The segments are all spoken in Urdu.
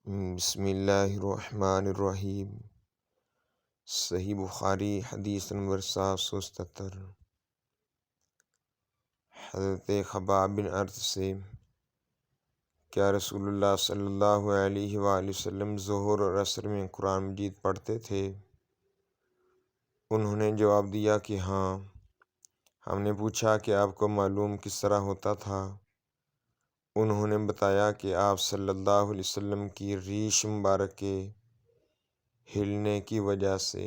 بسم اللہ الرحمن الرحیم۔ صحیح بخاری حدیث نمبر 777۔ حضرت خباب بن ارت سے کیا رسول اللہ صلی اللہ علیہ وآلہ وسلم ظہر اور عصر میں قرآن مجید پڑھتے تھے؟ انہوں نے جواب دیا کہ ہاں۔ ہم نے پوچھا کہ آپ کو معلوم کس طرح ہوتا تھا؟ انہوں نے بتایا کہ آپ صلی اللہ علیہ وسلم کی ریش مبارک کے ہلنے کی وجہ سے۔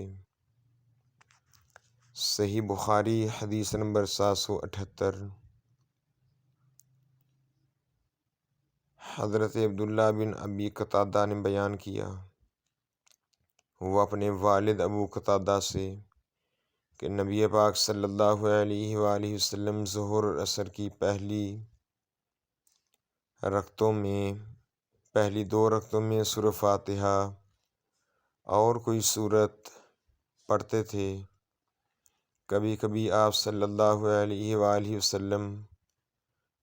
صحیح بخاری حدیث نمبر 778۔ حضرت عبداللہ بن ابی قتادہ نے بیان کیا، وہ اپنے والد ابو قتادہ سے کہ نبی پاک صلی اللہ علیہ وآلہ وسلم ظہر اور عصر کی پہلی دو رکعتوں میں سورہ فاتحہ اور کوئی سورت پڑھتے تھے۔ کبھی کبھی آپ صلی اللہ علیہ وآلہ وسلم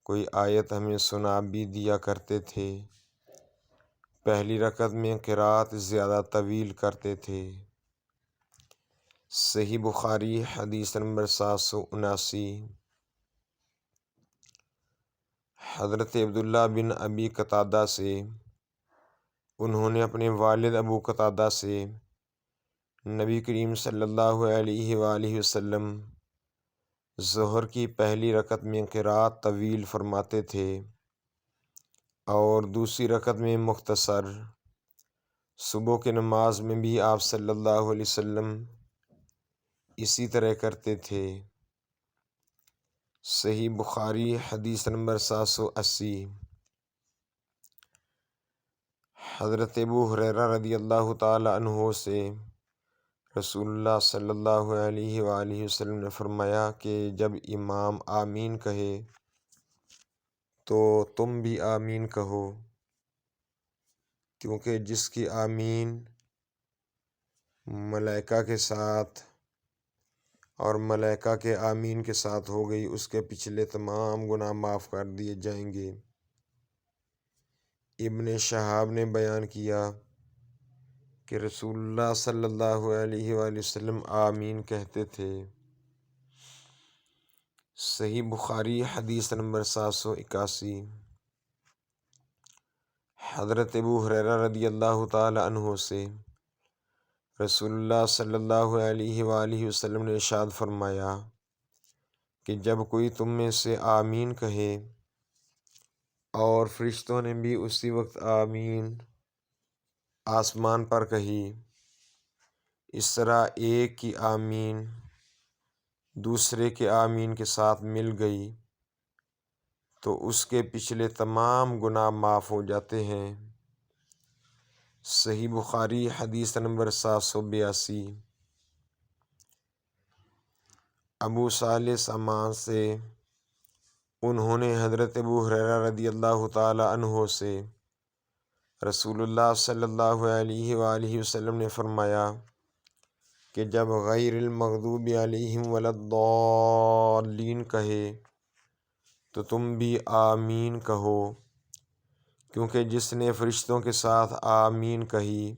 کوئی آیت ہمیں سنا بھی دیا کرتے تھے۔ پہلی رکعت میں قرأت زیادہ طویل کرتے تھے۔ صحیح بخاری حدیث نمبر 779۔ حضرت عبداللہ بن ابی قتادہ سے انہوں نے اپنے والد ابو قتادہ سے نبی کریم صلی اللہ علیہ وآلہ وسلم ظہر کی پہلی رکعت میں قرأت طویل فرماتے تھے اور دوسری رکعت میں مختصر۔ صبح کی نماز میں بھی آپ صلی اللہ علیہ وسلم اسی طرح کرتے تھے۔ صحیح بخاری حدیث نمبر 780۔ حضرت ابو ہریرہ رضی اللہ تعالی عنہ سے رسول اللہ صلی اللہ علیہ وآلہ وسلم نے فرمایا کہ جب امام آمین کہے تو تم بھی آمین کہو، کیونکہ جس کی آمین ملائکہ کے ساتھ اور ملائکہ کے آمین کے ساتھ ہو گئی، اس کے پچھلے تمام گناہ معاف کر دیے جائیں گے۔ ابن شہاب نے بیان کیا کہ رسول اللہ صلی اللہ علیہ وآلہ وسلم آمین کہتے تھے۔ صحیح بخاری حدیث نمبر 781۔ حضرت ابو ہریرہ رضی اللہ تعالی عنہ سے رسول اللہ صلی اللہ علیہ وآلہ وسلم نے ارشاد فرمایا کہ جب کوئی تم میں سے آمین کہے اور فرشتوں نے بھی اسی وقت آمین آسمان پر کہی، اس طرح ایک کی آمین دوسرے کے آمین کے ساتھ مل گئی تو اس کے پچھلے تمام گناہ معاف ہو جاتے ہیں۔ صحیح بخاری حدیث نمبر 782۔ ابو صالح سمان سے انہوں نے حضرت ابو ہریرہ رضی اللہ تعالی عنہ سے رسول اللہ صلی اللہ علیہ وآلہ وسلم نے فرمایا کہ جب غیر المغضوب علیہم ولا الضالین کہے تو تم بھی آمین کہو، کیونکہ جس نے فرشتوں کے ساتھ آمین کہی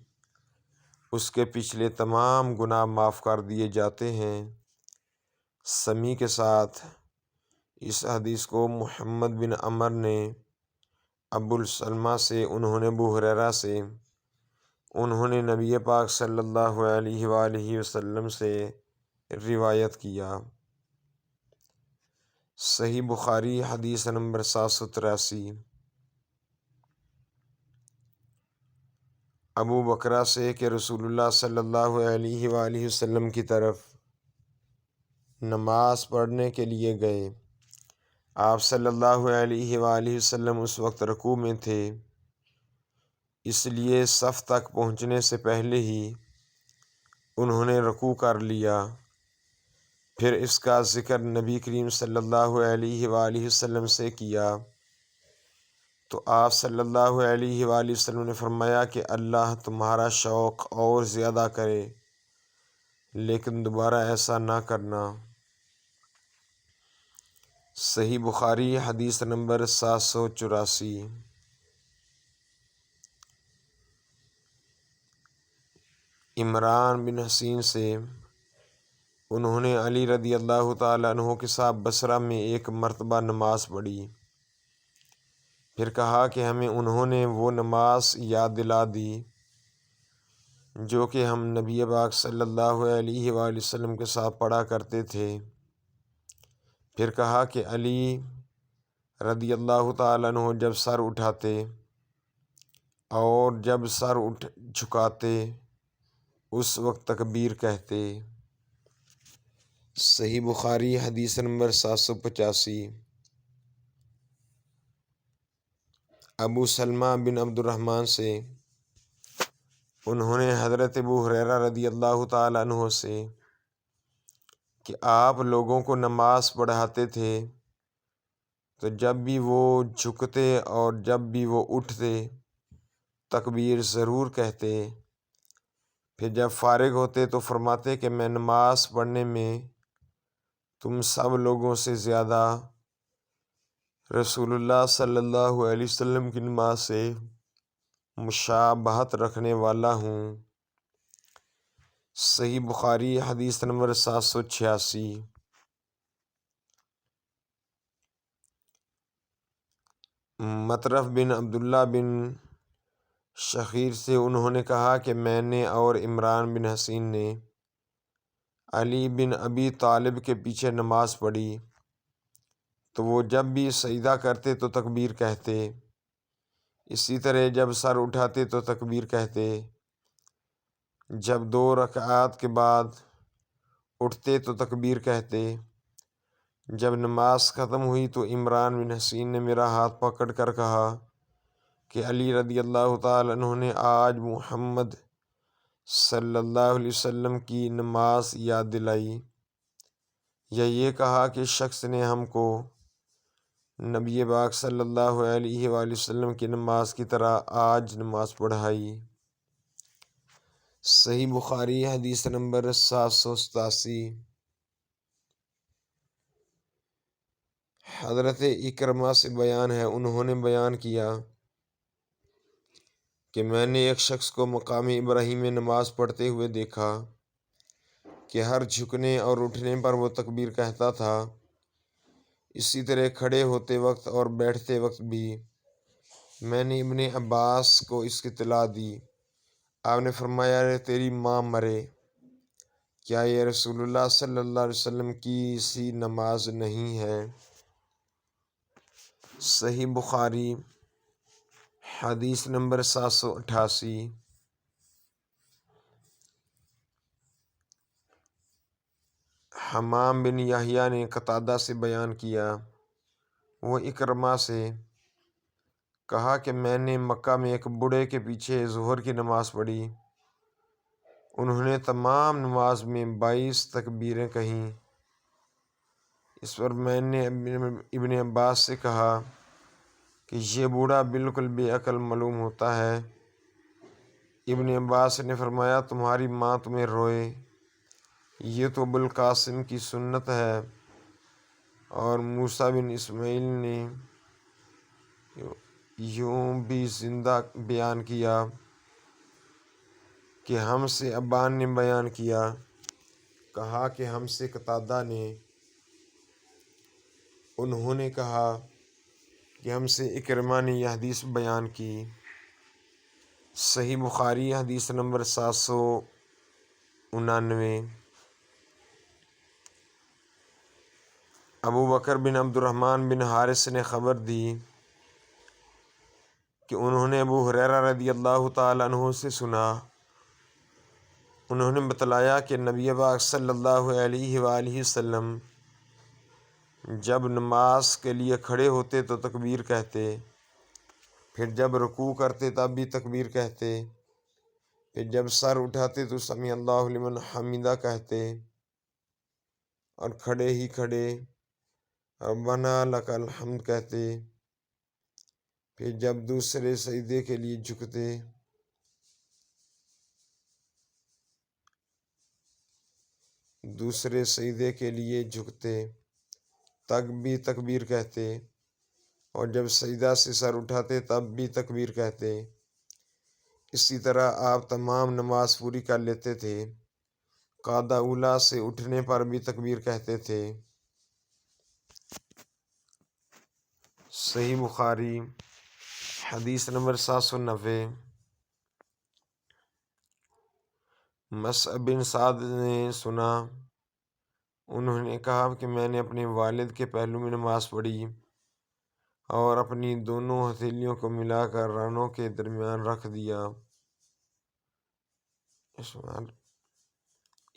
اس کے پچھلے تمام گناہ معاف کر دیے جاتے ہیں۔ سمیع کے ساتھ اس حدیث کو محمد بن عمر نے ابو السلمہ سے، انہوں نے ابو ہریرہ سے، انہوں نے نبی پاک صلی اللہ علیہ وآلہ وسلم سے روایت کیا۔ صحیح بخاری حدیث نمبر 783۔ ابو بکرہ سے کہ رسول اللہ صلی اللہ علیہ وآلہ وسلم کی طرف نماز پڑھنے کے لیے گئے۔ آپ صلی اللہ علیہ وآلہ وسلم اس وقت رکوع میں تھے، اس لیے صف تک پہنچنے سے پہلے ہی انہوں نے رکوع کر لیا۔ پھر اس کا ذکر نبی کریم صلی اللہ علیہ وآلہ وسلم سے کیا تو آپ صلی اللہ علیہ وآلہ وسلم نے فرمایا کہ اللہ تمہارا شوق اور زیادہ کرے، لیکن دوبارہ ایسا نہ کرنا۔ صحیح بخاری حدیث نمبر 784۔ عمران بن حسین سے انہوں نے علی رضی اللہ تعالیٰ عنہ کے ساتھ بصرہ میں ایک مرتبہ نماز پڑھی، پھر کہا کہ ہمیں انہوں نے وہ نماز یاد دلا دی جو کہ ہم نبی پاک صلی اللہ علیہ وآلہ وسلم کے ساتھ پڑھا کرتے تھے۔ پھر کہا کہ علی رضی اللہ تعالیٰ عنہ جب سر اٹھاتے اور جب سر جھکاتے اس وقت تکبیر کہتے۔ صحیح بخاری حدیث نمبر 785۔ ابو سلمہ بن عبد الرحمن سے انہوں نے حضرت ابو ہریرہ رضی اللہ تعالیٰ عنہ سے کہ آپ لوگوں کو نماز پڑھاتے تھے تو جب بھی وہ جھکتے اور جب بھی وہ اٹھتے تکبیر ضرور کہتے، پھر جب فارغ ہوتے تو فرماتے کہ میں نماز پڑھنے میں تم سب لوگوں سے زیادہ رسول اللہ صلی اللہ علیہ وسلم کی نماز سے مشابہت رکھنے والا ہوں۔ صحیح بخاری حدیث نمبر 786۔ مطرف بن عبداللہ بن شخیر سے انہوں نے کہا کہ میں نے اور عمران بن حسین نے علی بن ابی طالب کے پیچھے نماز پڑھی تو وہ جب بھی سجدہ کرتے تو تکبیر کہتے، اسی طرح جب سر اٹھاتے تو تکبیر کہتے، جب 2 رکعات کے بعد اٹھتے تو تکبیر کہتے۔ جب نماز ختم ہوئی تو عمران بن حسین نے میرا ہاتھ پکڑ کر کہا کہ علی رضی اللہ تعالیٰ عنہ نے آج محمد صلی اللہ علیہ وسلم کی نماز یاد دلائی، یا یہ کہا کہ شخص نے ہم کو نبی پاک صلی اللہ علیہ وآلہ وسلم کی نماز کی طرح آج نماز پڑھائی۔ صحیح بخاری حدیث نمبر 787۔ حضرت اکرمہ سے بیان ہے، انہوں نے بیان کیا کہ میں نے ایک شخص کو مقام ابراہیم میں نماز پڑھتے ہوئے دیکھا کہ ہر جھکنے اور اٹھنے پر وہ تکبیر کہتا تھا، اسی طرح کھڑے ہوتے وقت اور بیٹھتے وقت بھی۔ میں نے ابن عباس کو اس کی اطلاع دی، آپ نے فرمایا تیری ماں مرے، کیا یہ رسول اللہ صلی اللہ علیہ وسلم کی سی نماز نہیں ہے؟ صحیح بخاری حدیث نمبر 788۔ حمام بن یحییٰ نے قتادہ سے بیان کیا، وہ اکرمہ سے کہا کہ میں نے مکہ میں ایک بوڑھے کے پیچھے ظہر کی نماز پڑھی، انہوں نے تمام نماز میں 22 تکبیریں کہیں۔ اس پر میں نے ابن عباس سے کہا کہ یہ بوڑھا بالکل بے عقل معلوم ہوتا ہے۔ ابن عباس نے فرمایا تمہاری ماں تمہیں روئے، یہ تو ابوالقاسم کی سنت ہے۔ اور موسیٰ بن اسماعیل نے یوں بھی زندہ بیان کیا کہ ہم سے ابان نے بیان کیا، کہا کہ ہم سے قتادہ نے، انہوں نے کہا کہ ہم سے اکرمہ نے یہ حدیث بیان کی۔ صحیح بخاری حدیث نمبر 799۔ ابو بکر بن عبد الرحمن بن حارث نے خبر دی کہ انہوں نے ابو ہریرہ رضی اللہ تعالیٰ عنہ سے سنا، انہوں نے بتلایا کہ نبی پاک صلی اللہ علیہ وآلہ وسلم جب نماز کے لیے کھڑے ہوتے تو تکبیر کہتے، پھر جب رکوع کرتے تب بھی تکبیر کہتے، پھر جب سر اٹھاتے تو سمیع اللہ لمن حمیدہ کہتے، اور کھڑے ہی کھڑے ربنا لک الحمد کہتے، پھر جب دوسرے سجدے کے لیے جھکتے تب بھی تکبیر کہتے، اور جب سجدہ سے سر اٹھاتے تب بھی تکبیر کہتے۔ اسی طرح آپ تمام نماز پوری کر لیتے تھے۔ قعدہ اولیٰ سے اٹھنے پر بھی تکبیر کہتے تھے۔ صحیح بخاری حدیث نمبر 790۔ مصعب بن سعد نے سنا، انہوں نے کہا کہ میں نے اپنے والد کے پہلو میں نماز پڑھی اور اپنی دونوں ہتھیلیوں کو ملا کر رانوں کے درمیان رکھ دیا۔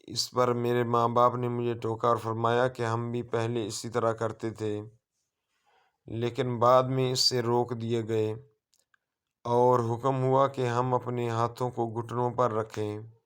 اس پر میرے ماں باپ نے مجھے ٹوکا اور فرمایا کہ ہم بھی پہلے اسی طرح کرتے تھے، لیکن بعد میں اس سے روک دیے گئے اور حکم ہوا کہ ہم اپنے ہاتھوں کو گھٹنوں پر رکھیں۔